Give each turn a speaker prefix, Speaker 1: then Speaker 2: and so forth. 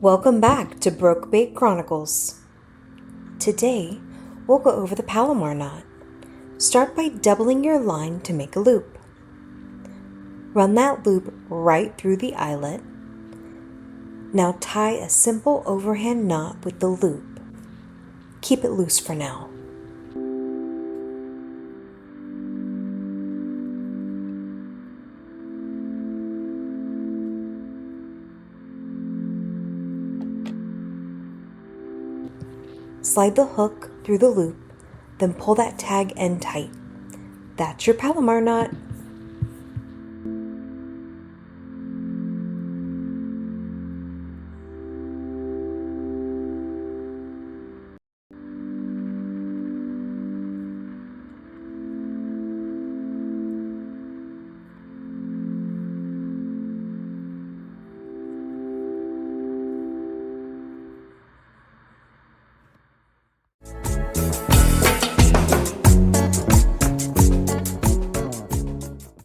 Speaker 1: Welcome back to Brokebait Chronicles. Today, we'll go over the Palomar knot. Start by doubling your line to make a loop. Run that loop right through the eyelet. Now tie a simple overhand knot with the loop. Keep it loose for now. Slide the hook through the loop, then pull that tag end tight. That's your Palomar knot.